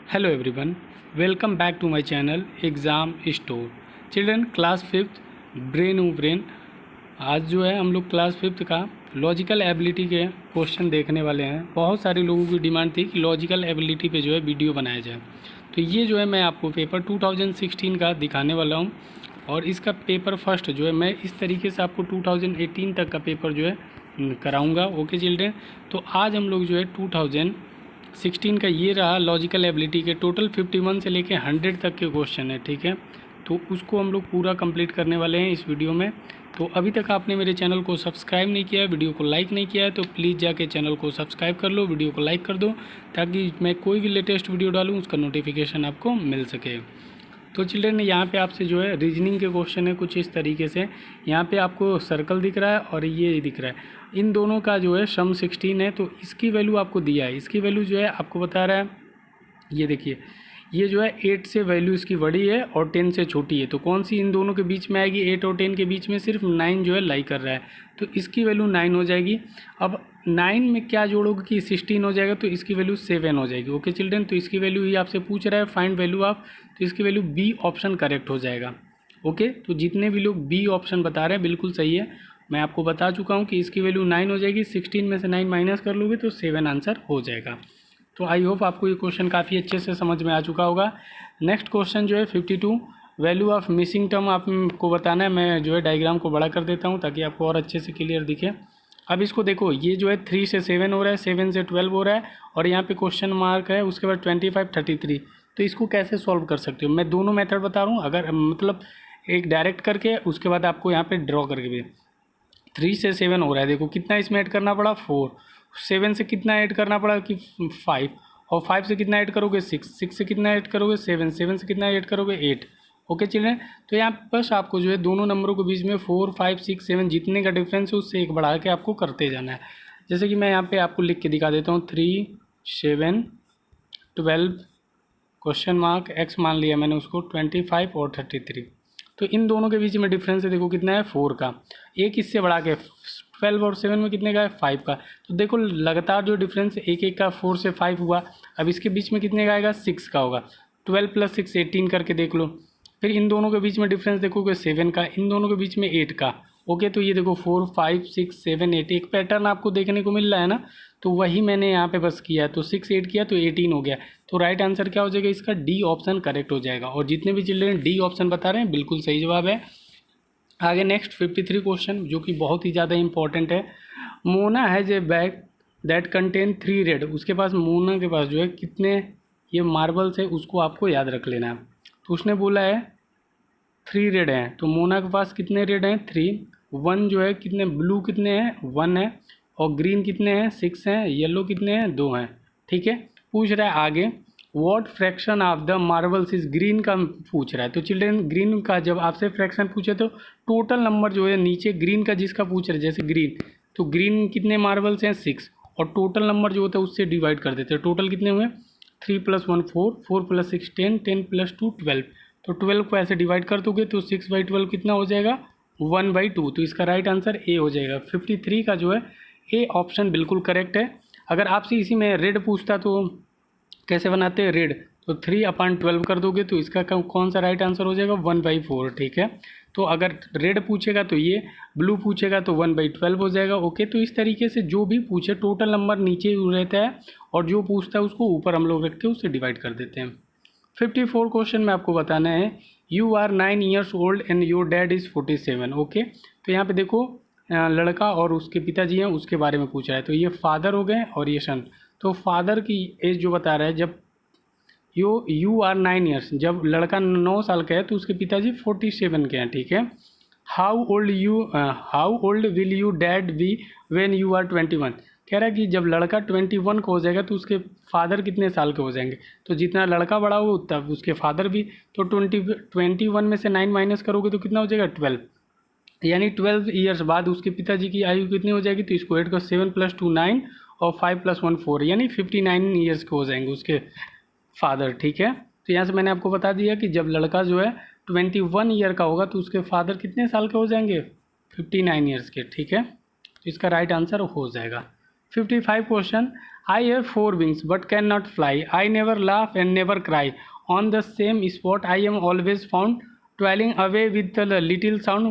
Hello everyone, welcome back to my channel exam store. Children class fifth brain uh brain. आज जो है हम लोग क्लास फिफ्थ का लॉजिकल एबिलिटी के क्वेश्चन देखने वाले हैं। बहुत सारे लोगों की डिमांड थी कि लॉजिकल एबिलिटी पे जो है वीडियो बनाया जाए, तो ये जो है मैं आपको पेपर 2016 का दिखाने वाला हूँ। और इसका पेपर फर्स्ट जो है मैं इस तरीके से आपको 2018 तक का पेपर जो है कराऊँगा। ओके चिल्ड्रन, तो आज हम लोग जो है 2016 का ये रहा लॉजिकल एबिलिटी के टोटल 51 से लेके 100 तक के क्वेश्चन है। ठीक है, तो उसको हम लोग पूरा कंप्लीट करने वाले हैं इस वीडियो में। तो अभी तक आपने मेरे चैनल को सब्सक्राइब नहीं किया है, वीडियो को लाइक नहीं किया है, तो प्लीज़ जाके चैनल को सब्सक्राइब कर लो, वीडियो को लाइक कर दो, ताकि मैं कोई भी लेटेस्ट वीडियो डालूँ उसका नोटिफिकेशन आपको मिल सके। तो चिल्ड्रन यहाँ पे आपसे जो है रीजनिंग के क्वेश्चन है कुछ इस तरीके से। यहाँ पे आपको सर्कल दिख रहा है और ये दिख रहा है, इन दोनों का जो है सम 16 है। तो इसकी वैल्यू आपको दिया है, इसकी वैल्यू जो है आपको बता रहा है, ये देखिए, ये जो है 8 से वैल्यू इसकी बड़ी है और 10 से छोटी है। तो कौन सी इन दोनों के बीच में आएगी? 8 और 10 के बीच में सिर्फ 9 जो है लाई कर रहा है, तो इसकी वैल्यू 9 हो जाएगी। अब 9 में क्या जोड़ोगे कि 16 हो जाएगा, तो इसकी वैल्यू 7 हो जाएगी। ओके चिल्ड्रन, तो इसकी वैल्यू ही आपसे पूछ रहा है फाइंड वैल्यू ऑफ, तो इसकी वैल्यू बी ऑप्शन करेक्ट हो जाएगा। ओके, तो जितने भी लोग बी ऑप्शन बता रहे हैं बिल्कुल सही है। मैं आपको बता चुका हूँ कि इसकी वैल्यू 9 हो जाएगी। 16 में से 9 माइनस कर लोगे तो 7 आंसर हो जाएगा। तो आई होप आपको ये क्वेश्चन काफ़ी अच्छे से समझ में आ चुका होगा। नेक्स्ट क्वेश्चन जो है 52, वैल्यू ऑफ मिसिंग टर्म आपको बताना है। मैं जो है डायग्राम को बड़ा कर देता हूँ ताकि आपको और अच्छे से क्लियर दिखे। अब इसको देखो, ये जो है 3 से 7 हो रहा है, 7 से 12 हो रहा है, और यहाँ पे क्वेश्चन मार्क है, उसके बाद 25 33। तो इसको कैसे सॉल्व कर सकते हो? मैं दोनों मेथड बता रहा हूँ, अगर मतलब एक डायरेक्ट करके, उसके बाद आपको यहाँ पे ड्रॉ करके भी। 3 से 7 हो रहा है, देखो कितना इसमें ऐड करना पड़ा 4, 7 से कितना ऐड करना पड़ा कि 5, और 5 से कितना ऐड करोगे 6, 6 से कितना ऐड करोगे 7, 7 से कितना ऐड करोगे 8। ओके चिल्ड्रन, तो यहाँ बस आपको जो है दोनों नंबरों के बीच में 4 5 6 7 जितने का डिफरेंस है उससे एक बढ़ा के आपको करते जाना है। जैसे कि मैं यहाँ पे आपको लिख के दिखा देता हूँ, 3 7 12 क्वेश्चन मार्क एक्स मान लिया मैंने उसको, 25 और 33। तो इन दोनों के बीच में डिफरेंस है, देखो कितना है 4 का। एक इससे बढ़ा के 12 और 7 में कितने का है 5 का। तो देखो लगातार जो डिफरेंस एक एक का 4 से 5 हुआ, अब इसके बीच में कितने का आएगा 6 का होगा। 12 + 6 18 करके देख लो। फिर इन दोनों के बीच में डिफरेंस देखोगे 7 का, इन दोनों के बीच में 8 का। ओके, तो ये देखो 4 5 6 7 8, एक पैटर्न आपको देखने को मिल रहा है ना, तो वही मैंने यहाँ पे बस किया है। तो 6 8 किया तो 18 हो गया। तो राइट आंसर क्या हो जाएगा इसका? डी ऑप्शन करेक्ट हो जाएगा। और जितने भी चिल्ड्रन डी ऑप्शन बता रहे हैं बिल्कुल सही जवाब है। आगे नेक्स्ट 53 क्वेश्चन, जो कि बहुत ही ज़्यादा इंपॉर्टेंट है। Mona has a bag that contain 3 red. उसके पास, मोना के पास जो है कितने ये मार्बल्स है, उसको आपको याद रख लेना है। तो उसने बोला है 3 रेड हैं, तो मोना के पास कितने रेड हैं 3। 1 जो है कितने, ब्लू कितने हैं 1 है, और ग्रीन कितने हैं 6 हैं, येलो कितने हैं 2 हैं। ठीक है, पूछ रहा है आगे what fraction of the marbles is, green का पूछ रहा है। तो चिल्ड्रन ग्रीन का जब आपसे फ्रैक्शन पूछे तो टोटल नंबर जो है नीचे ग्रीन का जिसका पूछ रहे, जैसे ग्रीन, तो ग्रीन कितने मार्बल्स हैं 6, और टोटल नंबर जो होता है उससे डिवाइड कर देते हैं। टोटल कितने हुए 3 + 1 4, 4 + 6 10, 10 + 2 12। तो 12 को ऐसे डिवाइड कर दोगे तो 6/12 कितना हो जाएगा 1/2। तो इसका राइट आंसर ए हो जाएगा। 53 का जो है ए ऑप्शन बिल्कुल करेक्ट है। अगर आपसे इसी में रेड पूछता तो कैसे बनाते हैं रेड, तो 3/12 कर दोगे तो इसका कौन सा राइट आंसर हो जाएगा 1/4। ठीक है, तो अगर रेड पूछेगा तो ये, ब्लू पूछेगा तो 1/12 हो जाएगा। ओके, तो इस तरीके से जो भी पूछे टोटल नंबर नीचे रहता है, और जो पूछता है उसको ऊपर हम लोग रख के उससे डिवाइड कर देते हैं। 54 क्वेश्चन में आपको बताना है, you are 9 years old and your dad is 47। Okay, तो यहाँ पे देखो लड़का और उसके पिताजी हैं उसके बारे में पूछ रहा है। तो ये फादर हो गए और ये सन। तो फादर की एज जो बता रहा है, जब यू आर 9 years, जब लड़का 9 साल का है तो उसके पिताजी 47 के हैं। ठीक है, how old will you dad be when you are 21। कह रहा है कि जब लड़का 21 का हो जाएगा तो उसके फादर कितने साल के हो जाएंगे। तो जितना लड़का बड़ा हो उतना उसके फादर भी। तो 21 में से 9 माइनस करोगे तो कितना हो जाएगा 12, यानी 12 ईयर्स बाद उसके पिताजी की आयु कितनी हो जाएगी। तो इसको ऐड कर 7 + 2 9, और 5 + 1 4, यानी 59 ईयर्स के हो जाएंगे उसके फादर। ठीक है, तो यहाँ से मैंने आपको बता दिया कि जब लड़का जो है 21 ईयर का होगा तो उसके फादर कितने साल के हो जाएंगे 59 ईयर्स के। ठीक है, तो इसका राइट आंसर हो जाएगा। 55 question, I have 4 wings but can not fly, I never laugh and never cry, on the same spot I am always found, toiling away with the little sound,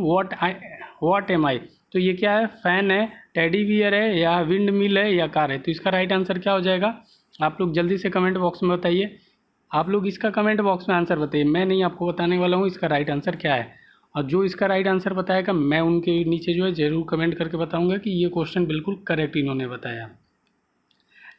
what am I. तो ये क्या है, fan है, teddy bear है, या wind mill है, या car है। तो इसका राइट आंसर क्या हो जाएगा, आप लोग जल्दी से कमेंट बॉक्स में बताइए। आप लोग इसका कमेंट बॉक्स में आंसर बताइए, मैं नहीं आपको बताने वाला हूँ इसका राइट आंसर क्या है। और जो इसका राइट आंसर बताएगा मैं उनके नीचे जो है ज़रूर कमेंट करके बताऊँगा कि ये क्वेश्चन बिल्कुल करेक्ट इन्होंने बताया।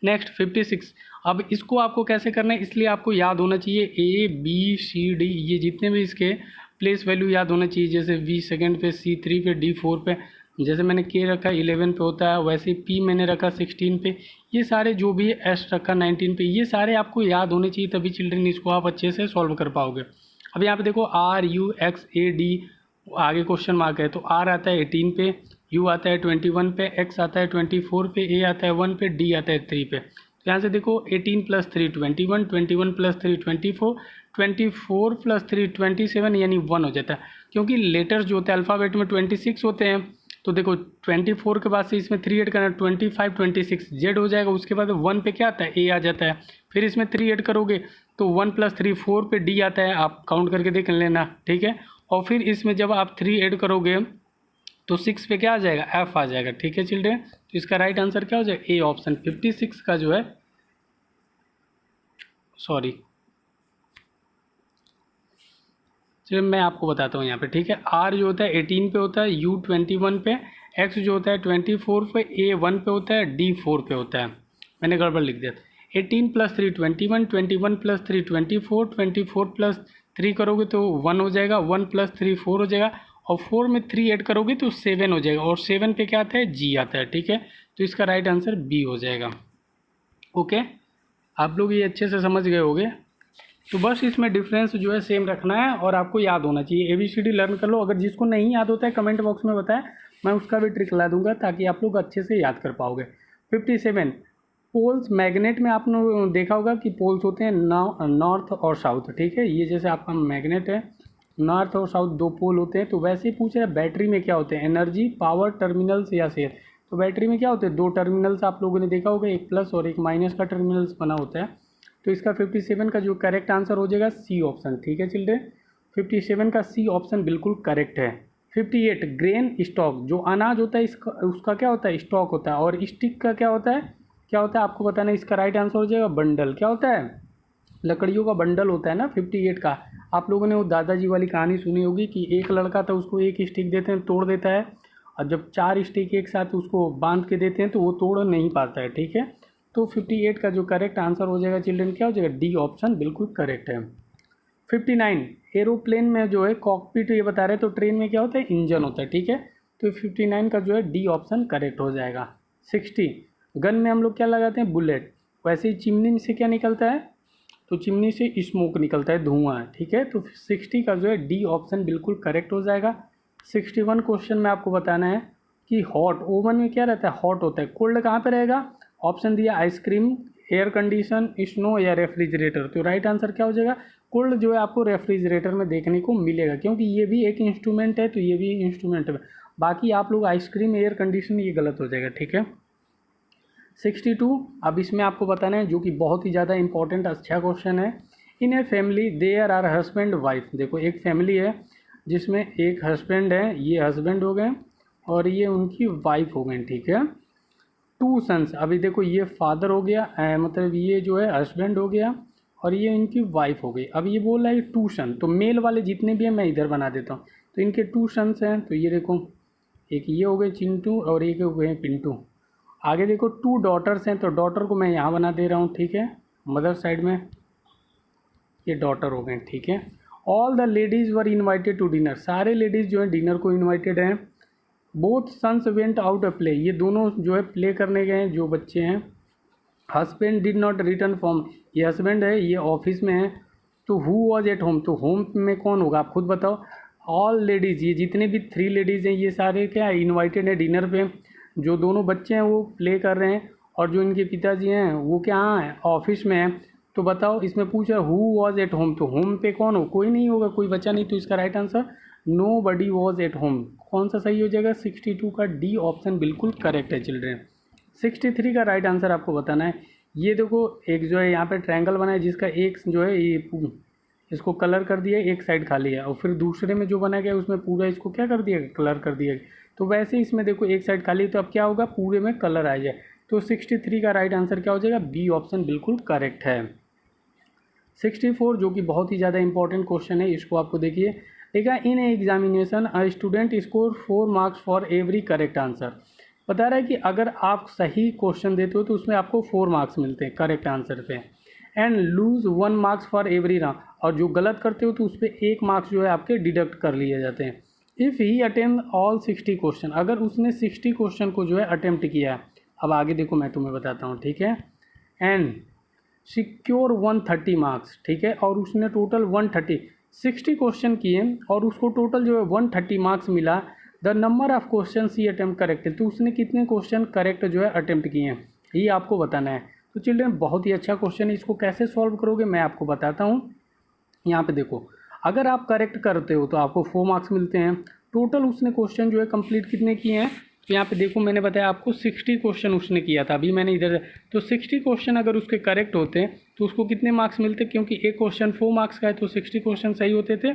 नेक्स्ट 56। अब इसको आपको कैसे करना है, इसलिए आपको याद होना चाहिए ए बी सी डी, ये जितने भी इसके प्लेस वैल्यू याद होना चाहिए। जैसे वी सेकंड पे, सी 3 पे, डी 4 पे, जैसे मैंने के रखा 11 पे होता है, वैसे पी मैंने रखा 16 पे, ये सारे जो भी है एस रखा 19 पे, ये सारे आपको याद होने चाहिए, तभी चिल्ड्रन इसको आप अच्छे से सॉल्व कर पाओगे। अब यहाँ पे देखो R U X A D, आगे क्वेश्चन मार्क है, तो आर आता है 18 पे, यू आता है 21 पे, एक्स आता है 24 पे, ए आता है 1 पे, डी आता है 3 पे। तो यहाँ से देखो 18 + 3 21, 21 + 3 24, 24 + 3 27, यानी 1 हो जाता है। क्योंकि लेटर्स जो होते हैं अल्फ़ाबेट में 26 होते हैं, तो देखो 24 के बाद से इसमें 3 ऐड करना, 25 26 जेड हो जाएगा। उसके बाद 1 पे क्या आता है, ए आ जाता है। फिर इसमें 3 ऐड करोगे तो 1 + 3 4 पे डी आता है, आप काउंट करके देख लेना, ठीक है। और फिर इसमें जब आप 3 ऐड करोगे तो 6 पे क्या आ जाएगा, एफ आ जाएगा, ठीक है चिल्ड्रेन। तो इसका राइट आंसर क्या हो जाएगा, ए ऑप्शन 56 का जो है, सॉरी चलिए मैं आपको बताता हूँ यहाँ पे, ठीक है। आर जो होता है 18 पे होता है, यू 21 पे, एक्स जो होता है 24 पे, ए 1 पे होता है, डी 4 पे होता है। मैंने गड़बड़ लिख दिया। 18 + 3 21, 21 + 3 24, 24 + 3 करोगे तो 1 हो जाएगा, 1 + 3 4 हो जाएगा, और 4 में 3 ऐड करोगे तो 7 हो जाएगा, और 7 पे क्या आता है, जी आता है, ठीक है। तो इसका राइट आंसर बी हो जाएगा। ओके, आप लोग ये अच्छे से समझ गए होंगे। तो बस इसमें डिफरेंस जो है सेम रखना है, और आपको याद होना चाहिए। ABCD लर्न कर लो, अगर जिसको नहीं याद होता है कमेंट बॉक्स में बताएं, मैं उसका भी ट्रिक ला दूंगा ताकि आप लोग अच्छे से याद कर पाओगे। 57 पोल्स, मैग्नेट में आपने देखा होगा कि पोल्स होते हैं नॉर्थ और साउथ, ठीक है। ये जैसे आपका मैग्नेट है, नॉर्थ और साउथ 2 पोल होते हैं। तो वैसे ही पूछ रहे हैं बैटरी में क्या होते हैं, एनर्जी, पावर, टर्मिनल्स या शेयर। तो बैटरी में क्या होते हैं, 2 टर्मिनल्स आप लोगों ने देखा होगा, एक प्लस और एक माइनस का टर्मिनल्स बना होता है। तो इसका 57 का जो करेक्ट आंसर हो जाएगा सी ऑप्शन, ठीक है चिल्ड्रेन। 57 का सी ऑप्शन बिल्कुल करेक्ट है। 58 ग्रेन स्टॉक, जो अनाज होता है इसका, उसका क्या होता है, स्टॉक होता है। और स्टिक का क्या होता है, आपको बताना है। इसका राइट आंसर हो जाएगा बंडल, क्या होता है, लकड़ियों का बंडल होता है ना 58 का। आप लोगों ने वो दादाजी वाली कहानी सुनी होगी कि एक लड़का था, उसको एक स्टिक देते हैं, तोड़ देता है, और जब 4 स्टिक एक साथ उसको बांध के देते हैं तो वो तोड़ नहीं पाता है, ठीक है। तो 58 का जो करेक्ट आंसर हो जाएगा चिल्ड्रन, क्या हो जाएगा, डी ऑप्शन बिल्कुल करेक्ट है। 59 एरोप्लेन में जो है कॉकपिट ये बता रहे हैं, तो ट्रेन में क्या होता है, इंजन होता है, ठीक है। तो 59 का जो है डी ऑप्शन करेक्ट हो जाएगा। 60 गन में हम लोग क्या लगाते हैं, बुलेट। वैसे ही चिमनी से क्या निकलता है, तो चिमनी से स्मोक निकलता है, धुआं, ठीक है। तो 60 का जो है डी ऑप्शन बिल्कुल करेक्ट हो जाएगा। 61 क्वेश्चन में आपको बताना है कि हॉट ओवन में क्या रहता है, हॉट होता है। कोल्ड कहाँ पे रहेगा, ऑप्शन दिया आइसक्रीम, एयर कंडीशन, स्नो या रेफ्रिजरेटर। तो राइट आंसर क्या हो जाएगा, कोल्ड जो है आपको रेफ्रिजरेटर में देखने को मिलेगा, क्योंकि ये भी एक इंस्ट्रूमेंट है, तो ये भी इंस्ट्रूमेंट है। बाकी आप लोग आइसक्रीम, एयर कंडीशन, ये गलत हो जाएगा, ठीक है। 62 अब इसमें आपको बताना है, जो कि बहुत ही ज़्यादा इंपॉर्टेंट अच्छा क्वेश्चन है। In a family there are husband wife. देखो एक फैमिली है जिसमें एक हस्बैंड है, ये हस्बैंड हो गए और ये उनकी वाइफ हो गई, ठीक है। 2 सन्स, अभी देखो ये फादर हो गया, मतलब ये जो है हस्बैंड हो गया और ये इनकी वाइफ हो गई। अब ये बोल रहा है 2 सन, तो मेल वाले जितने भी हैं मैं इधर बना देता हूँ। तो इनके 2 सन्स हैं, तो ये देखो एक ये हो गए चिंटू और एक हो गए पिंटू। आगे देखो 2 डॉटर्स हैं, तो डॉटर को मैं यहाँ बना दे रहा हूँ, ठीक है। मदर साइड में ये डॉटर हो गए, ठीक है। All the ladies were invited to dinner, सारे लेडीज़ जो है डिनर को इन्वाइटेड हैं। Both sons went out a play, ये दोनों जो है प्ले करने गए हैं, जो बच्चे हैं। Husband did not return from, ये हस्बैंड है, ये ऑफिस में है। तो हु वॉज एट होम, तो होम में कौन होगा, आप खुद बताओ। ऑल लेडीज़, ये जितने भी 3 लेडीज़ हैं ये सारे क्या इन्वाइटेड है डिनर पे। जो दोनों बच्चे हैं वो प्ले कर रहे हैं, और जो इनके पिताजी हैं वो क्या हैं, ऑफिस में हैं। तो बताओ इसमें पूछा हु वॉज एट होम, तो होम पे कौन हो, कोई नहीं होगा, कोई बच्चा नहीं। तो इसका right answer nobody was at home, कौन सा सही हो जाएगा, 62 का डी ऑप्शन बिल्कुल करेक्ट है चिल्ड्रेन। 63 का राइट आंसर आपको बताना है। ये देखो एक जो है यहाँ पे ट्रायंगल बना है जिसका एक जो है ये इसको कलर कर दिया, एक साइड खाली है, और फिर दूसरे में जो बना गया उसमें पूरा इसको क्या कर दिया, कलर कर दिया। तो वैसे इसमें देखो एक साइड खाली है, तो अब क्या होगा, पूरे में कलर आ जाए। तो 63 का राइट आंसर क्या हो जाएगा, बी ऑप्शन बिल्कुल करेक्ट है। 64 जो कि बहुत ही ज़्यादा इंपॉर्टेंट क्वेश्चन है, इसको आपको देखिए। देखा, in examination a student score 4 marks for every correct answer. बता रहा है कि अगर आप सही क्वेश्चन देते हो तो उसमें आपको 4 मार्क्स मिलते हैं करेक्ट आंसर पे, and lose 1 marks for every wrong, और जो गलत करते हो तो उस पर 1 मार्क्स जो है आपके डिडक्ट कर लिए जाते हैं। If he attempt all 60 question, अगर उसने 60 क्वेश्चन को जो है अटेम्प्ट किया है। अब आगे देखो मैं तुम्हें बताता हूँ, ठीक है। एंड सिक्योर 130 मार्क्स, ठीक है, और उसने टोटल 60 क्वेश्चन किए और उसको टोटल जो है 130 मार्क्स मिला। The number of question he attempt correct, तो उसने कितने क्वेश्चन करेक्ट जो है अटेम्प्ट किए हैं, ये आपको बताना है। तो चिल्ड्रन बहुत ही अच्छा क्वेश्चन है, इसको कैसे सॉल्व करोगे मैं आपको बताता हूँ। यहाँ पे देखो, अगर आप करेक्ट करते हो तो आपको 4 मार्क्स मिलते हैं। टोटल उसने क्वेश्चन जो है कंप्लीट कितने किए हैं, तो यहाँ पे देखो मैंने बताया आपको 60 क्वेश्चन उसने किया था, अभी मैंने इधर, तो 60 क्वेश्चन अगर उसके करेक्ट होते हैं तो उसको कितने मार्क्स मिलते, क्योंकि एक क्वेश्चन 4 मार्क्स का है तो 60 क्वेश्चन सही होते थे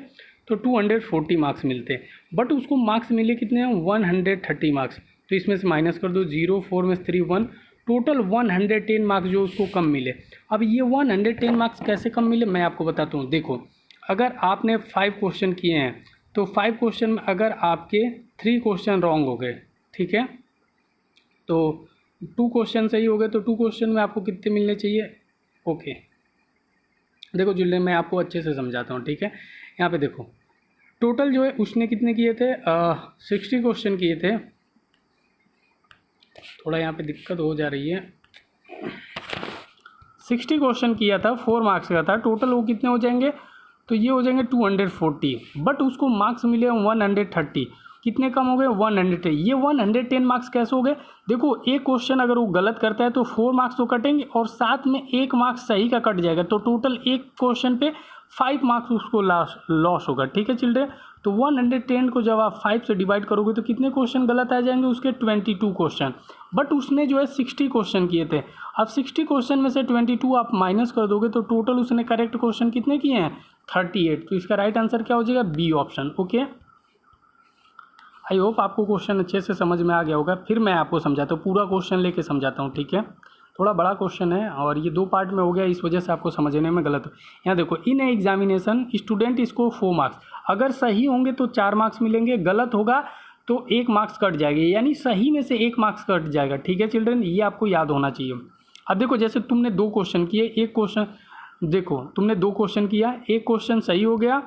तो 240 मार्क्स मिलते। बट उसको मार्क्स मिले कितने हैं, 130 मार्क्स। तो इसमें से माइनस कर दो, 0 4 में से 3 1, टोटल 110 मार्क्स जो उसको कम मिले। अब ये 110 मार्क्स कैसे कम मिले मैं आपको बताता हूँ। देखो, अगर आपने 5 क्वेश्चन किए हैं तो 5 क्वेश्चन में अगर आपके 3 क्वेश्चन रॉन्ग हो गए, ठीक है, तो 2 क्वेश्चन सही हो गए, तो 2 क्वेश्चन में आपको कितने मिलने चाहिए। ओके, देखो जुल्ले मैं आपको अच्छे से समझाता हूँ, ठीक है। यहाँ पे देखो टोटल जो है उसने कितने किए थे, 60 क्वेश्चन किए थे। थोड़ा यहाँ पे दिक्कत हो जा रही है। 60 क्वेश्चन किया था, 4 मार्क्स का था टोटल, वो कितने हो जाएंगे, तो ये हो जाएंगे 240। बट उसको मार्क्स मिले 130, कितने कम हो गए, 110। ये 110 मार्क्स कैसे हो गए, देखो एक क्वेश्चन अगर वो गलत करता है तो 4 मार्क्स तो कटेंगे और साथ में 1 मार्क्स सही का कट जाएगा, तो टोटल एक क्वेश्चन पे 5 मार्क्स उसको लॉस होगा, ठीक है चिल्ड्रेन। तो 110 को जब आप 5 से डिवाइड करोगे तो कितने क्वेश्चन गलत आ जाएंगे उसके, 22 क्वेश्चन। बट उसने जो है 60 क्वेश्चन किए थे। अब 60 क्वेश्चन में से 22 आप माइनस कर दोगे तो टोटल उसने करेक्ट क्वेश्चन कितने किए हैं, 38। तो इसका राइट आंसर क्या हो जाएगा, B option. Okay, I hope आपको क्वेश्चन अच्छे से समझ में आ गया होगा। फिर मैं आपको समझाता हूँ, पूरा क्वेश्चन लेके समझाता हूँ, ठीक है। थोड़ा बड़ा क्वेश्चन है और ये 2 पार्ट में हो गया, इस वजह से आपको समझने में गलत हो। यहाँ देखो, इन एग्जामिनेशन स्टूडेंट इसको 4 मार्क्स, अगर सही होंगे तो 4 मार्क्स मिलेंगे, गलत होगा तो 1 मार्क्स कट जाएगा, यानी सही में से 1 मार्क्स कट जाएगा, ठीक है चिल्ड्रन, ये आपको याद होना चाहिए। अब देखो जैसे तुमने 2 क्वेश्चन किए, एक क्वेश्चन देखो तुमने 2 क्वेश्चन किया, एक क्वेश्चन सही हो गया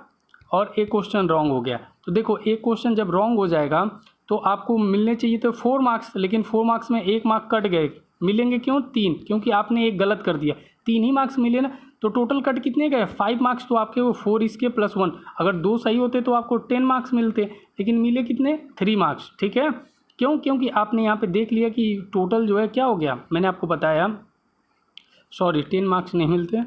और एक क्वेश्चन रॉन्ग हो गया। तो देखो एक क्वेश्चन जब रॉन्ग हो जाएगा तो आपको मिलने चाहिए तो 4 मार्क्स, लेकिन 4 मार्क्स में 1 मार्क कट गए, मिलेंगे क्यों, 3, क्योंकि आपने एक गलत कर दिया, 3 ही मार्क्स मिले ना। तो टोटल कट कितने गए, 5 मार्क्स, तो आपके वो 4 इसके प्लस 1, अगर 2 सही होते तो आपको 10 मार्क्स मिलते, लेकिन मिले कितने, 3 मार्क्स, ठीक है। क्यों, क्योंकि आपने यहाँ पे देख लिया कि टोटल जो है क्या हो गया, मैंने आपको बताया, सॉरी 10 मार्क्स नहीं मिलते,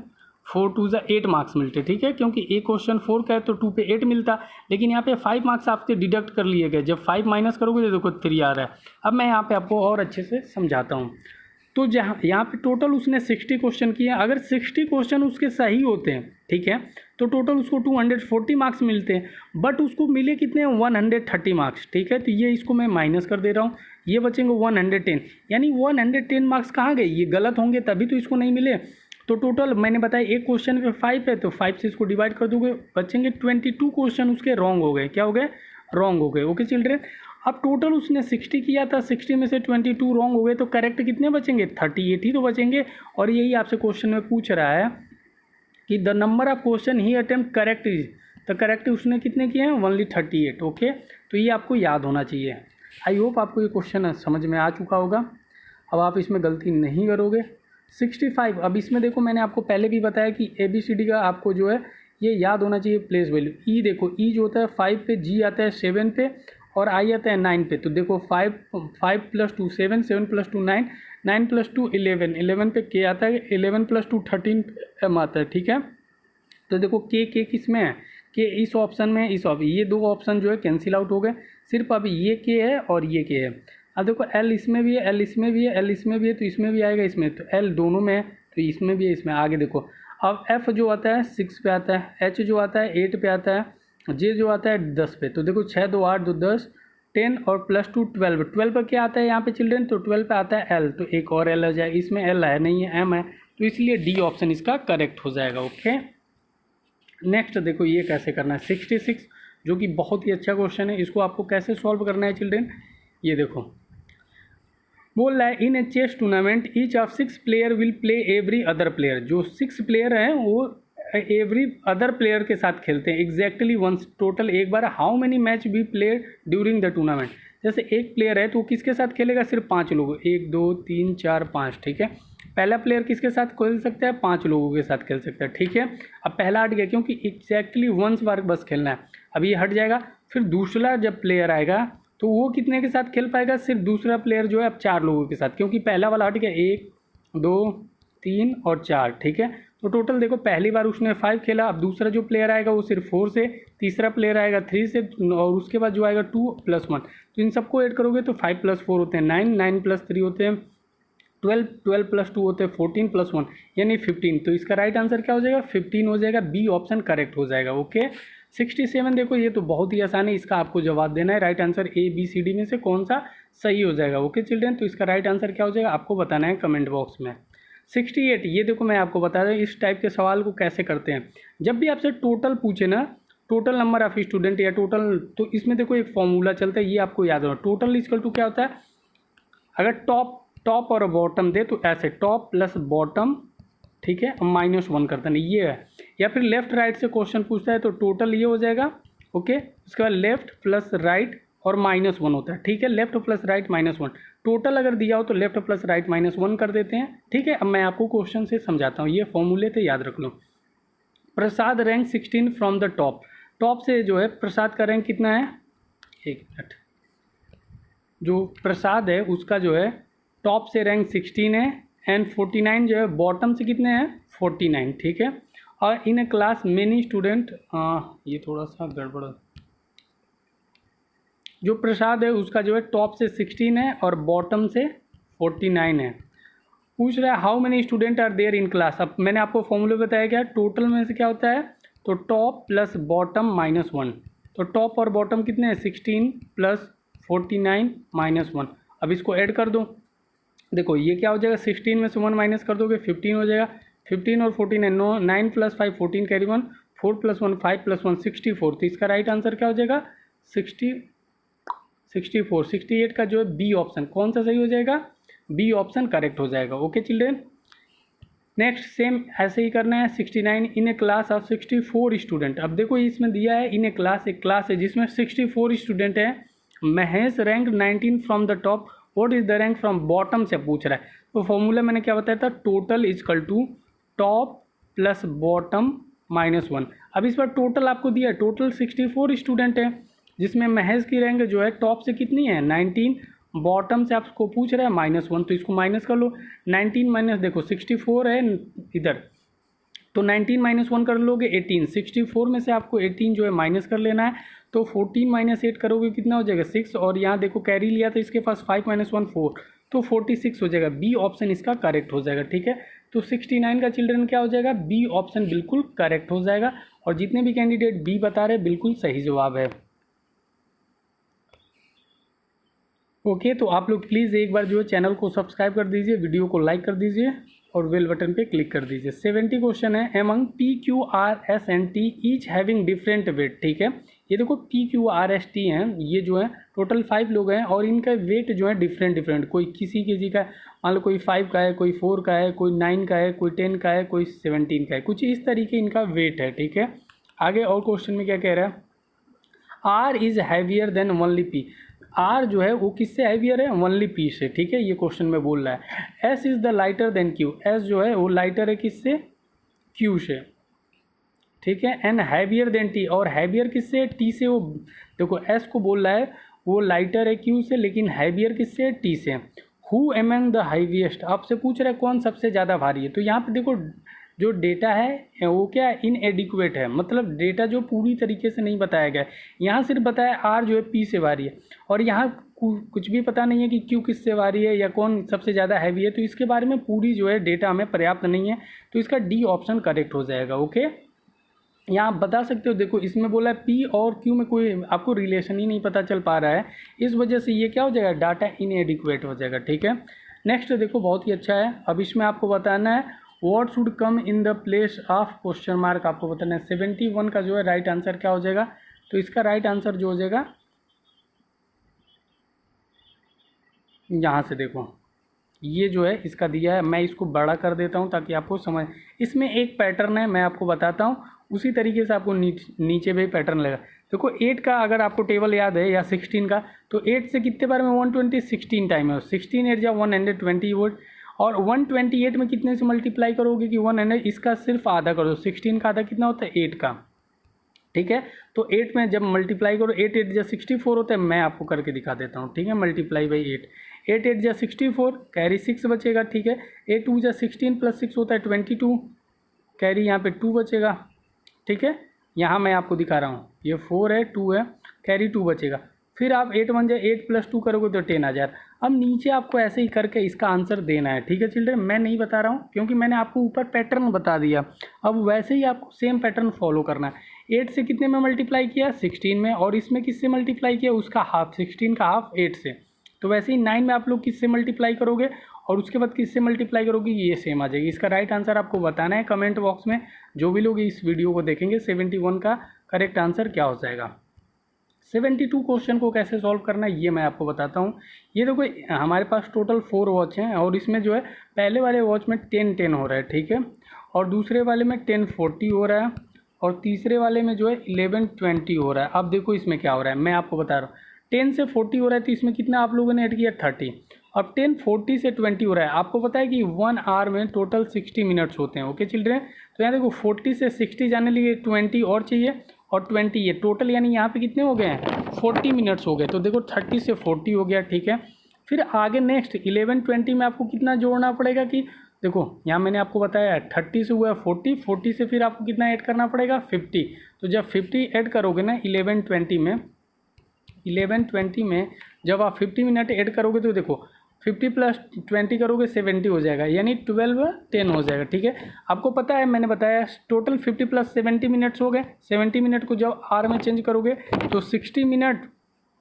4 2 ज़ा 8 मार्क्स मिलते, ठीक है, क्योंकि एक क्वेश्चन 4 का है तो 2 पे 8 मिलता, लेकिन यहाँ पे 5 मार्क्स आपके डिडक्ट कर लिए गए। जब 5 माइनस करोगे तो देखो 3 आ रहा है। अब मैं यहाँ पे आपको और अच्छे से समझाता हूँ। तो जहाँ यहाँ पे टोटल उसने 60 क्वेश्चन किए, अगर 60 क्वेश्चन उसके सही होते हैं, ठीक है, तो टोटल उसको 240 मार्क्स मिलते हैं। बट उसको मिले कितने, 130 मार्क्स, ठीक है। तो ये इसको मैं माइनस कर दे रहा हूँ, ये बचेंगे 110, यानी 110 मार्क्स कहाँ गए, ये गलत होंगे तभी तो इसको नहीं मिले। तो टोटल मैंने बताया एक क्वेश्चन पे 5 है, तो 5 से इसको डिवाइड कर दोगे, बचेंगे 22 क्वेश्चन उसके रॉन्ग हो गए, क्या हो गए, रॉन्ग हो गए। ओके चिल्ड्रेन, अब टोटल उसने 60 किया था, 60 में से 22 रॉन्ग हो गए, तो करेक्ट कितने बचेंगे, 38 ही तो बचेंगे। और यही आपसे क्वेश्चन में पूछ रहा है कि the number of question he attempt correct is, तो करेक्ट उसने कितने किए हैं, ओनली 38। ओके, तो ये आपको याद होना चाहिए। आई होप आपको ये क्वेश्चन समझ में आ चुका होगा, अब आप इसमें गलती नहीं करोगे। 65, अब इसमें देखो मैंने आपको पहले भी बताया कि ABCD का आपको जो है ये याद होना चाहिए प्लेस वैल्यू। ई देखो, ई जो होता है 5 पे, जी आता है 7 पे और आई आता है 9 पे। तो देखो 5 + 2 7, 7 + 2 9, 9 + 2 11, 11 पे के आता है, 11 + 2 13 एम आता है, ठीक है। तो देखो के किस में है, के इस ऑप्शन में, इस ऑप्शन, ये 2 ऑप्शन जो है कैंसिल आउट हो गए, सिर्फ अभी ये के है और ये के है। अब देखो एल इसमें भी है, एल इसमें भी है, एल इसमें भी है, तो इसमें भी आएगा, इसमें तो एल दोनों में है तो इसमें भी है, इसमें आगे देखो। अब एफ जो आता है 6 पे आता है, एच जो आता है 8 पे आता है, जे जो आता है 10 पे। तो देखो 6 2 8 2 10 10 और +2 12। 12 पर क्या आता है यहाँ पे चिल्ड्रेन, तो 12 पे आता है एल, तो एक और एल आ जाए, इसमें एल है नहीं है, एम है, तो इसलिए डी ऑप्शन इसका करेक्ट हो जाएगा। ओके, नेक्स्ट देखो ये कैसे करना है 66, जो कि बहुत ही अच्छा क्वेश्चन है। इसको आपको कैसे सॉल्व करना है चिल्ड्रेन, ये देखो बोल रहा है in a chess tournament each of 6 player will play every other player. जो 6 प्लेयर हैं वो एवरी अदर प्लेयर के साथ खेलते हैं एग्जैक्टली वंस, टोटल एक बार। How many match be play during the tournament. जैसे एक प्लेयर है तो वो किसके साथ खेलेगा, सिर्फ 5 लोग, 1 2 3 4 5, ठीक है। पहला प्लेयर किसके साथ खेल सकता है, 5 लोगों के साथ खेल सकता है, ठीक है। अब पहला हट गया क्योंकि एग्जैक्टली वंस बार बस खेलना है, अब ये हट जाएगा। फिर दूसरा जब प्लेयर आएगा तो वो कितने के साथ खेल पाएगा, सिर्फ दूसरा प्लेयर जो है अब 4 लोगों के साथ, क्योंकि पहला वाला हट गया 1 2 3 और 4, ठीक है। तो टोटल देखो पहली बार उसने 5 खेला, अब दूसरा जो प्लेयर आएगा वो सिर्फ 4 से, तीसरा प्लेयर आएगा 3 से, और उसके बाद जो आएगा 2 + 1। तो इन सबको ऐड करोगे तो 5 + 4 होते हैं 9, 9 + 3 होते हैं 12, 12 + 2 होते हैं 14 + 1 यानी 15। तो इसका राइट आंसर क्या हो जाएगा, 15 हो जाएगा, बी ऑप्शन करेक्ट हो जाएगा। ओके, 67 देखो ये तो बहुत ही आसान है, इसका आपको जवाब देना है, right answer A B C D में से कौन सा सही हो जाएगा। ओके चिल्ड्रन, तो इसका राइट आंसर क्या हो जाएगा आपको बताना है कमेंट बॉक्स में। 68 ये देखो मैं आपको बता दूं इस टाइप के सवाल को कैसे करते हैं। जब भी आपसे टोटल पूछे ना, टोटल नंबर ऑफ स्टूडेंट या टोटल, तो इसमें देखो एक फॉर्मूला चलता है, ये आपको याद होगा। टोटल इक्वल टू क्या होता है, अगर टॉप और बॉटम दे तो ऐसे टॉप प्लस बॉटम, ठीक है, -1 करता नहीं, ये है। या फिर लेफ्ट राइट से क्वेश्चन पूछता है तो टोटल ये हो जाएगा। ओके, उसके बाद लेफ्ट प्लस राइट और -1 होता है, ठीक है। लेफ्ट प्लस राइट -1, टोटल अगर दिया हो तो लेफ्ट प्लस राइट -1 कर देते हैं, ठीक है। अब मैं आपको क्वेश्चन से समझाता हूँ, ये फॉर्मूले तो याद रख लो। Prasad rank 16 from the top, top से जो है प्रसाद का रैंक कितना है, एक मिनट, जो प्रसाद है उसका जो है टॉप से रैंक 16 है एंड 49 जो है बॉटम से कितने हैं 49, ठीक है। और इन ए क्लास मेनी स्टूडेंट, ये थोड़ा सा गड़बड़, जो प्रसाद है उसका जो है टॉप से 16 है और बॉटम से 49 है। पूछ रहा है how many student are there in class. अब मैंने आपको फॉर्मूला बताया क्या, टोटल में से क्या होता है, तो टॉप प्लस बॉटम -1, तो टॉप और बॉटम कितने हैं 16 + 49 -1। अब इसको ऐड कर दो, देखो ये क्या हो जाएगा, 16 में से 1 माइनस कर दोगे 15 हो जाएगा, 15 और 49 9 + 5 14 कैरी 1, 4 + 1 5 + 1 64। तो इसका राइट आंसर क्या हो जाएगा 64। 68 का जो है बी ऑप्शन कौन सा सही हो जाएगा, बी ऑप्शन करेक्ट हो जाएगा। ओके चिल्ड्रेन, नेक्स्ट सेम ऐसे ही करना है। 69 इन ए क्लास ऑफ 64 स्टूडेंट। अब देखो इसमें दिया है इन ए क्लास, एक क्लास है जिसमें 64 स्टूडेंट है। Mahesh rank 19 from the top, what is the rank from bottom से पूछ रहा है। तो फॉर्मूला मैंने क्या बताया था, total equal to top plus bottom -1। अब इस बार टोटल आपको दिया है, टोटल 64 स्टूडेंट है जिसमें महेश की रैंक जो है टॉप से कितनी है 19, बॉटम से आपको पूछ रहा है -1, तो इसको माइनस कर लो। 19 माइनस देखो 64 है इधर, तो 19 - 1 कर लोगे 18, 64 में से आपको 18 जो है माइनस कर लेना है। तो 14 - 8 करोगे कितना हो जाएगा 6, और यहाँ देखो कैरी लिया तो इसके पास 5 - 1 4, तो 46 हो जाएगा। बी ऑप्शन इसका करेक्ट हो जाएगा, ठीक है। तो 69 का चिल्ड्रन क्या हो जाएगा, बी ऑप्शन बिल्कुल करेक्ट हो जाएगा। और जितने भी कैंडिडेट बी बता रहे बिल्कुल सही जवाब है। ओके, तो आप लोग प्लीज़ एक बार जो है चैनल को सब्सक्राइब कर दीजिए, वीडियो को लाइक कर दीजिए और बेल बटन पे क्लिक कर दीजिए। 70 क्वेश्चन है, among P Q R S N T each having different weight, ठीक है। ये देखो P Q R S T हैं, ये जो है टोटल 5 लोग हैं और इनका वेट जो है डिफरेंट, कोई किसी किसी का मान लो कोई 5 का है, कोई 4 का है, कोई 9 का है, कोई 10 का है, कोई 17 का है, कुछ इस तरीके इनका वेट है, ठीक है। आगे और क्वेश्चन में क्या कह रहा है, R is heavier than only P. आर जो है वो किससे हैवियर है, ओनली पी से, ठीक है। ये क्वेश्चन में बोल रहा है। S is the lighter than Q, S जो है वो लाइटर है किससे, क्यू से, ठीक है। एंड हैवियर देन टी, और हैवियर किससे, टी से। वो देखो एस को बोल रहा है वो लाइटर है क्यू से, लेकिन हैवियर किससे, टी से। हु एमंग द हाईएस्ट, आपसे पूछ रहा है कौन सबसे ज़्यादा भारी है। तो यहाँ पे देखो जो डेटा है वो क्या इनएडिक्वेट है, मतलब डेटा जो पूरी तरीके से नहीं बताया गया है। यहाँ सिर्फ बताया आर जो है पी से भारी है, और यहाँ कुछ भी पता नहीं है कि क्यू किससे भारी है या कौन सबसे ज़्यादा हैवी है, तो इसके बारे में पूरी जो है डेटा हमें पर्याप्त नहीं है, तो इसका डी ऑप्शन करेक्ट हो जाएगा। ओके, यहाँ आप बता सकते हो, देखो इसमें बोला है पी और क्यू में कोई आपको रिलेशन ही नहीं पता चल पा रहा है, इस वजह से ये क्या हो जाएगा, डाटा इनएडिक्वेट हो जाएगा। ठीक है, नेक्स्ट देखो बहुत ही अच्छा है। अब इसमें आपको बताना है what should come in the place of question mark, आपको बताना है 71 का जो है राइट आंसर क्या हो जाएगा। तो इसका राइट आंसर जो हो जाएगा, यहाँ से देखो ये जो है इसका दिया है, मैं इसको बड़ा कर देता हूँ ताकि आपको समझ, इसमें एक पैटर्न है मैं आपको बताता हूँ, उसी तरीके से आपको नीचे भी पैटर्न लगेगा। देखो 8 का अगर आपको टेबल याद है या 16 का, तो 8 से कितने बार में 120 16 टाइम है, 16 8 या 120 वोल्ट, और 128 में कितने से मल्टीप्लाई करोगे कि 100, इसका सिर्फ आधा करो, 16 का आधा कितना होता है 8 का। ठीक है, तो 8 में जब मल्टीप्लाई करो, 8 8 जा 64 होता है, मैं आपको करके दिखा देता हूँ। ठीक है, मल्टीप्लाई बाई 8, 8 8 जा 64, कैरी 6 बचेगा। ठीक है, 8 2 जा 16 प्लस 6 होता है 22, कैरी यहाँ पे 2 बचेगा। ठीक है, यहाँ मैं आपको दिखा रहा हूँ, ये 4 है 2 है, कैरी 2 बचेगा। फिर आप 8 1 जा 8 प्लस 2 करोगे तो 10,000। अब नीचे आपको ऐसे ही करके इसका आंसर देना है। ठीक है चिल्ड्रन, मैं नहीं बता रहा हूँ क्योंकि मैंने आपको ऊपर पैटर्न बता दिया, अब वैसे ही आपको सेम पैटर्न फॉलो करना है। 8 से कितने में मल्टीप्लाई किया, 16 में, और इसमें किससे मल्टीप्लाई किया, उसका हाफ, 16 का हाफ 8 से। तो वैसे ही 9 में आप लोग किससे मल्टीप्लाई करोगे और उसके बाद किससे मल्टीप्लाई करोगे, ये सेम आ जाएगी। इसका राइट आंसर आपको बताना है कमेंट बॉक्स में, जो भी लोग इस वीडियो को देखेंगे 71 का करेक्ट आंसर क्या हो जाएगा। 72 क्वेश्चन को कैसे सॉल्व करना है ये मैं आपको बताता हूँ। ये देखो हमारे पास टोटल 4 वॉच हैं, और इसमें जो है पहले वाले वॉच में 10-10 हो रहा है। ठीक है, और दूसरे वाले में 10-40 हो रहा है, और तीसरे वाले में जो है 11-20 हो रहा है। अब देखो इसमें क्या हो रहा है, मैं आपको बता रहा हूँ। 10 से 40 हो रहा है, तो इसमें कितना आप लोगों ने ऐड किया, 30। अब 10 40 से 20 हो रहा है, आपको पता है कि 1 आवर में टोटल 60 मिनट्स होते हैं। ओके चिल्ड्रेन, तो यहाँ देखो 40 से 60 जाने लिए 20 और चाहिए, और 20 ये टोटल, यानी यहाँ पे कितने हो गए हैं, 40 मिनट्स हो गए। तो देखो 30 से 40 हो गया। ठीक है, फिर आगे नेक्स्ट 11-20 में आपको कितना जोड़ना पड़ेगा, कि देखो यहाँ मैंने आपको बताया 30 से हुआ 40, 40 से फिर आपको कितना ऐड करना पड़ेगा, 50। तो जब 50 ऐड करोगे ना 11-20 में, 11-20 में जब आप 50 मिनट ऐड करोगे, तो देखो 50 प्लस 20 करोगे 70 हो जाएगा, यानी 12-10 हो जाएगा। ठीक है, आपको पता है मैंने बताया टोटल 50 प्लस 70 मिनट्स हो गए। 70 मिनट को जब आर में चेंज करोगे तो 60 मिनट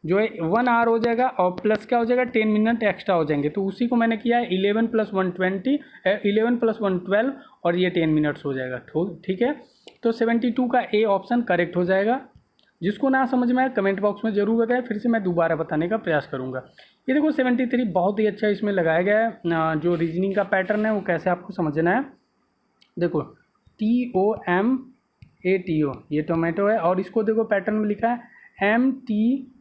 जो है 1 आवर हो जाएगा, और प्लस क्या हो जाएगा, 10 मिनट एक्स्ट्रा हो जाएंगे। तो उसी को मैंने किया है 11 + 1 20, 11 + 1 12, और ये 10 मिनट्स हो जाएगा। ठीक है, तो 72 का ए ऑप्शन करेक्ट हो जाएगा। जिसको ना समझ में आए कमेंट बॉक्स में ज़रूर बताएं, फिर से मैं दोबारा बताने का प्रयास करूंगा। ये देखो 73 बहुत ही अच्छा इसमें लगाया गया है। जो रीजनिंग का पैटर्न है वो कैसे आपको समझना है, देखो TOMATO ये टोमेटो है, और इसको देखो पैटर्न में लिखा है MTOOTA।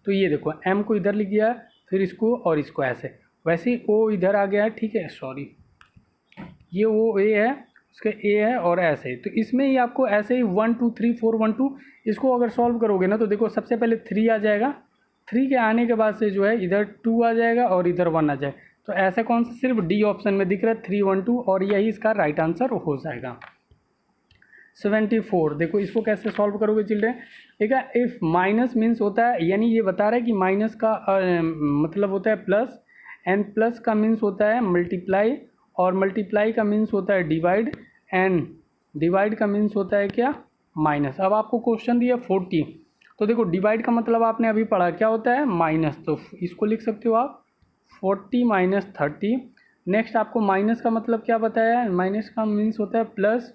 तो ये देखो M को इधर लिख गया, फिर इसको और इसको ऐसे, वैसे ही O इधर आ गया है। ठीक है, सॉरी ये OA है, उसका ए है, और ऐसे ही। तो इसमें ही आपको ऐसे ही 1 2 3 4 1 2, इसको अगर सॉल्व करोगे ना, तो देखो सबसे पहले 3 आ जाएगा, 3 के आने के बाद से जो है इधर 2 आ जाएगा और इधर 1 आ जाएगा। तो ऐसा कौन सा सिर्फ डी ऑप्शन में दिख रहा है 3 1 2, और यही इसका राइट आंसर हो जाएगा। 74 देखो इसको कैसे सॉल्व करोगे चिल्ड्रेन, ठीक है। इफ़ माइनस मीन्स होता है, यानी ये बता रहा है कि माइनस का मतलब होता है प्लस, एंड प्लस का मीन्स होता है मल्टीप्लाई, और मल्टीप्लाई का मीन्स होता है डिवाइड, एंड डिवाइड का मीन्स होता है क्या, माइनस। अब आपको क्वेश्चन दिया 40, तो देखो डिवाइड का मतलब आपने अभी पढ़ा क्या होता है, माइनस। तो इसको लिख सकते हो आप 40 - 30। नेक्स्ट आपको माइनस का मतलब क्या बताया है, माइनस का मीन्स होता है प्लस,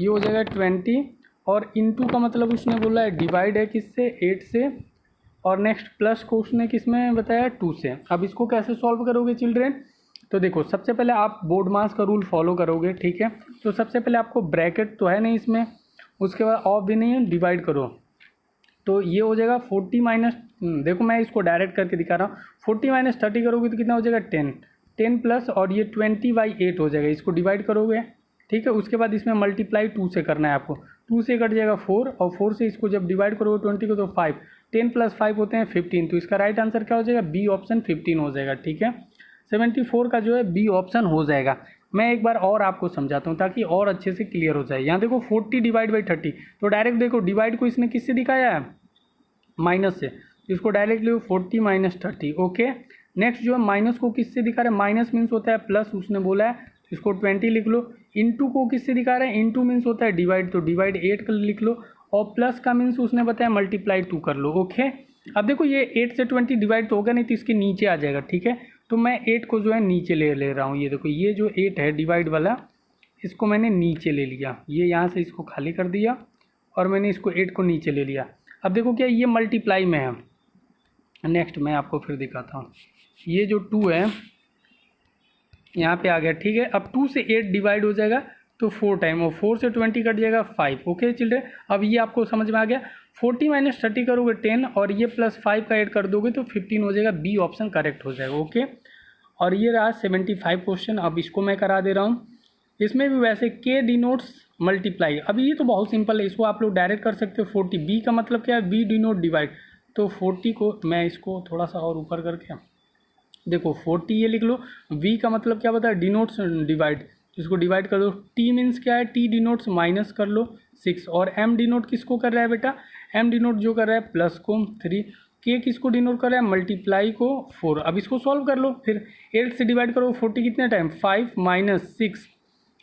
ये हो जाएगा 20, और इनटू का मतलब उसने बोला है डिवाइड है किससे, 8 से, और नेक्स्ट प्लस को उसने किस में बताया, 2 से। अब इसको कैसे सॉल्व करोगे चिल्ड्रेन, तो देखो सबसे पहले आप बोर्ड मास का रूल फॉलो करोगे, ठीक है। तो सबसे पहले आपको ब्रैकेट तो है नहीं इसमें, उसके बाद ऑफ भी नहीं है, डिवाइड करो, तो ये हो जाएगा 40 माइनस, देखो मैं इसको डायरेक्ट करके दिखा रहा हूँ, 40 - 30 करोगे तो कितना हो जाएगा 10, 10 प्लस, और ये 20/8 हो जाएगा, इसको डिवाइड करोगे, ठीक है। उसके बाद इसमें मल्टीप्लाई 2 से करना है आपको, 2 से कट जाएगा 4, और 4 से इसको जब डिवाइड करोगे 20 को तो 5, 10 + 5 होते हैं 15। तो इसका राइट आंसर क्या हो जाएगा, बी ऑप्शन 15 हो जाएगा, ठीक है। 74 का जो है बी ऑप्शन हो जाएगा। मैं एक बार और आपको समझाता हूँ ताकि और अच्छे से क्लियर हो जाए। यहाँ देखो 40 / 30, तो डायरेक्ट देखो डिवाइड को इसने किससे दिखाया है, माइनस से, इसको डायरेक्ट लिखो 40 माइनस 30। ओके, नेक्स्ट जो है माइनस को किससे दिखा रहा है, माइनस मीन्स होता है प्लस, उसने बोला है तो इसको 20 लिख लो। इंटू को किससे दिखा रहा है, इंटू मीन्स होता है डिवाइड, तो डिवाइड 8 कर लिख लो। और प्लस का मीन्स उसने बताया मल्टीप्लाई 2 कर लो। ओके, अब देखो ये 8 से 20 डिवाइड तो होगा नहीं, तो इसके नीचे आ जाएगा। ठीक है, तो मैं 8 को जो है नीचे ले रहा हूँ। ये देखो ये जो 8 है डिवाइड वाला, इसको मैंने नीचे ले लिया, ये यहाँ से इसको खाली कर दिया और मैंने इसको 8 को नीचे ले लिया। अब देखो क्या ये मल्टीप्लाई में है। नेक्स्ट मैं आपको फिर दिखाता हूँ, ये जो 2 है यहाँ पे आ गया। ठीक है, अब 2 से 8 डिवाइड हो जाएगा तो 4 टाइम, और 4 से 20 कट जाएगा 5। ओके चिल्ड्रन, अब ये आपको समझ में आ गया। 40 माइनस 30 करोगे 10, और ये प्लस 5 का ऐड कर दोगे तो 15 हो जाएगा। बी ऑप्शन करेक्ट हो जाएगा। ओके, और ये रहा 75 क्वेश्चन। अब इसको मैं करा दे रहा हूँ। इसमें भी वैसे के डिनोट्स मल्टीप्लाई, अभी ये तो बहुत सिंपल है, इसको आप लोग डायरेक्ट कर सकते हो। 40 बी का मतलब क्या है, बी डिनोट डिवाइड, तो 40 को मैं इसको थोड़ा सा और ऊपर करके देखो 40 ये लिख लो। वी का मतलब क्या बता है, डिनोट्स डिवाइड, इसको डिवाइड कर दो। टी मीन्स क्या है, टी डिनोट्स माइनस कर लो 6, और एम डिनोट किसको कर रहा है बेटा, एम डिनोट जो कर रहा है प्लस को 3, के किसको डिनोट कर रहा है, मल्टीप्लाई को 4। अब इसको सॉल्व कर लो, फिर 8 से डिवाइड करो 40 कितने टाइम, 5 माइनस 6,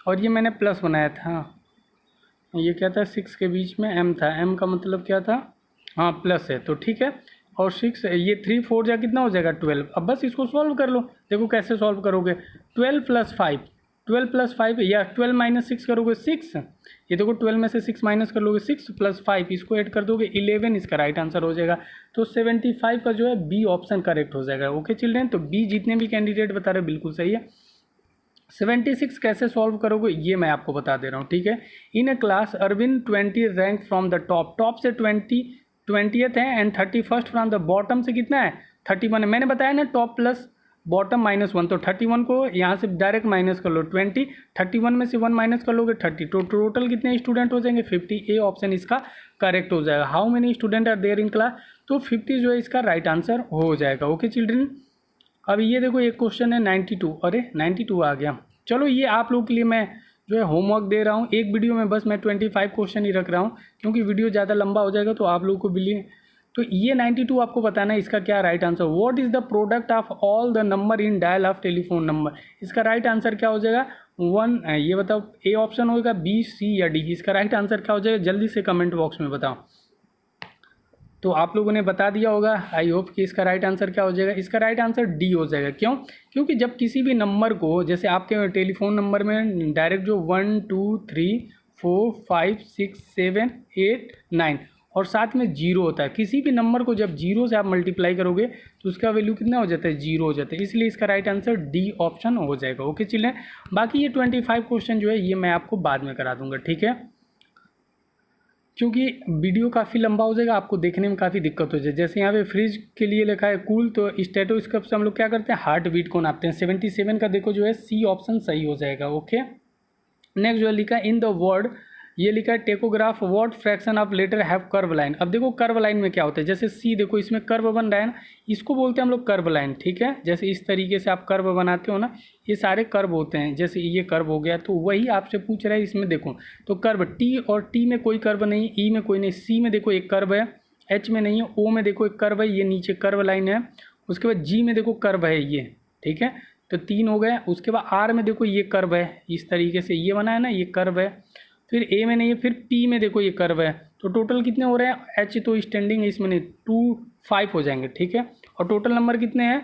और ये मैंने प्लस बनाया था, ये क्या था 6 के बीच में एम था, एम का मतलब क्या था, हाँ प्लस है, तो ठीक है। और 6 ये 3 4 जा कितना हो जाएगा 12। अब बस इसको सॉल्व कर लो। देखो कैसे सॉल्व करोगे, 12 प्लस 5, 12 प्लस 5 या 12 माइनस 6 करोगे 6, ये देखो 12 में से 6 माइनस कर लोगे 6 प्लस 5, इसको ऐड कर दोगे 11, इसका राइट आंसर हो जाएगा। तो 75 का जो है बी ऑप्शन करेक्ट हो जाएगा। ओके चिल्ड्रेन, तो बी जितने भी कैंडिडेट बता रहे बिल्कुल सही है। 76 कैसे सॉल्व करोगे ये मैं आपको बता दे रहा हूँ। ठीक है, in a class Arvind 20 rank from the top, top से 20th है, and 31st from the bottom से कितना है 31 है। मैंने बताया ना टॉप प्लस बॉटम -1, तो 31 को यहाँ से डायरेक्ट माइनस कर लो 20, 31 में से 1 माइनस कर लोगे 30, तो टोटल कितने स्टूडेंट हो जाएंगे 50। ए ऑप्शन इसका करेक्ट हो जाएगा। How many student are there in class, तो 50 जो है इसका राइट आंसर हो जाएगा। ओके चिल्ड्रन, अब ये देखो एक क्वेश्चन है 92, अरे 92 आ गया। चलो ये आप लोगों के लिए मैं जो है होमवर्क दे रहा हूँ, एक वीडियो में बस मैं 25 क्वेश्चन ही रख रहा हूँ, क्योंकि वीडियो ज़्यादा लंबा हो जाएगा तो आप लोगों को बिलीव। तो ये 92 आपको बताना है इसका क्या right answer. What is the product of all the number in dial of telephone number, इसका राइट आंसर क्या हो जाएगा 1। ये बताओ ए ऑप्शन होगा, बी, सी या डी, इसका राइट आंसर क्या हो जाएगा, जल्दी से कमेंट बॉक्स में बताओ। तो आप लोगों ने बता दिया होगा, आई होप कि इसका राइट आंसर क्या हो जाएगा। इसका राइट आंसर डी हो जाएगा। क्यों, क्योंकि जब किसी भी नंबर को, जैसे आपके टेलीफोन नंबर में डायरेक्ट जो 1 2 3 4 5 6 7 8 9 और साथ में 0 होता है, किसी भी नंबर को जब 0 से आप मल्टीप्लाई करोगे तो उसका वैल्यू कितना हो जाता है 0 हो जाता है, इसलिए इसका राइट आंसर डी ऑप्शन हो जाएगा। ओके चिल्ड्रन, बाकी ये 25 क्वेश्चन जो है ये मैं आपको बाद में करा दूंगा। ठीक है, क्योंकि वीडियो काफ़ी लंबा हो जाएगा, आपको देखने में काफ़ी दिक्कत हो जाए। जैसे यहाँ पे फ्रिज के लिए लिखा है कूल, तो स्टेटोस्कोप से हम लोग क्या करते हैं, हार्ट बीट को नापते हैं। 77 का देखो जो है सी ऑप्शन सही हो जाएगा। ओके, नेक्स्ट जो है लिखा है इन द वर्ड, ये लिखा है tachograph, what fraction of letter have curve line. अब देखो कर्व लाइन में क्या होता है, जैसे सी देखो इसमें कर्व बन रहा है ना, इसको बोलते हैं हम लोग कर्व लाइन। ठीक है, जैसे इस तरीके से आप कर्व बनाते हो ना, ये सारे कर्व होते हैं। जैसे ये कर्व हो गया, तो वही आपसे पूछ रहा है इसमें देखो, तो कर्व टी, और टी में कोई कर्व नहीं, ई में कोई नहीं, सी में देखो एक कर्व है, एच में नहीं है, ओ में देखो एक कर्व है, ये नीचे कर्व लाइन है। उसके बाद जी में देखो कर्व है ये, ठीक है, तो 3 हो गए। उसके बाद आर में देखो ये कर्व है, इस तरीके से ये बना है ना, ये कर्व है। फिर ए में नहीं है, फिर पी में देखो ये कर्व है। तो टोटल कितने हो रहे हैं, एच तो स्टैंडिंग है इसमें नहीं, 2 5 हो जाएंगे। ठीक है, और टोटल नंबर कितने हैं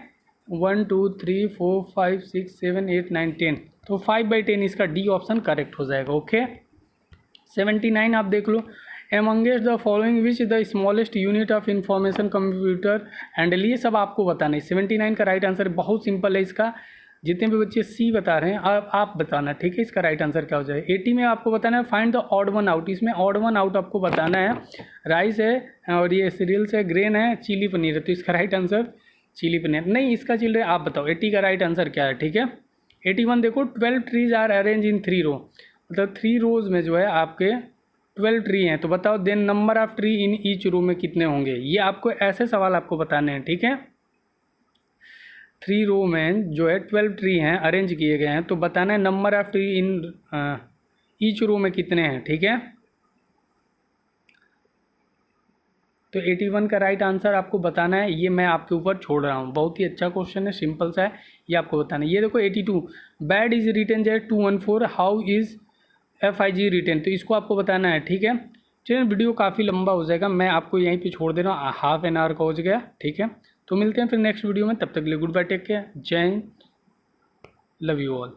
1 2 3 4 5 6 7 8 9 10, तो 5/10 इसका डी ऑप्शन करेक्ट हो जाएगा। ओके, 79 आप देख लो, amongst the following which the smallest unit of information computer handle, ये सब आपको बताना है। 79 का राइट आंसर बहुत सिंपल है इसका, जितने भी बच्चे सी बता रहे हैं आप बताना। ठीक है, इसका राइट आंसर क्या हो जाए। 80 में आपको बताना है find the odd one out, इसमें ऑड वन आउट आपको बताना है। राइस है और ये सीरियल्स है, ग्रेन है, चिली पनीर है, तो इसका राइट आंसर चिली पनीर नहीं, इसका चिल्ड्रन आप बताओ 80 का राइट आंसर क्या है। ठीक है, 81 देखो 12 ट्रीज आर अरेंज इन 3 रो, मतलब 3 रोज में जो है आपके 12 ट्री हैं, तो बताओ then number of tree in each row में कितने होंगे। ये आपको ऐसे सवाल आपको बताने हैं। ठीक है, 3 रो में जो है 12 ट्री हैं अरेंज किए गए हैं, तो बताना है number of tree in each row में कितने हैं। ठीक है, तो 81 का राइट आंसर आपको बताना है, ये मैं आपके ऊपर छोड़ रहा हूँ। बहुत ही अच्छा क्वेश्चन है, सिंपल सा है, ये आपको बताना है। ये देखो 82 bad is written jet 214 how is FIG written, तो इसको आपको बताना है। ठीक है, चलिए वीडियो काफ़ी लंबा हो जाएगा, मैं आपको यहीं पे छोड़ दे रहा हूँ, हाफ एन आवर का हो गया। ठीक है, तो मिलते हैं फिर नेक्स्ट वीडियो में, तब तक के लिए गुड बाय, टेक केयर, जय हिंद, लव यू ऑल।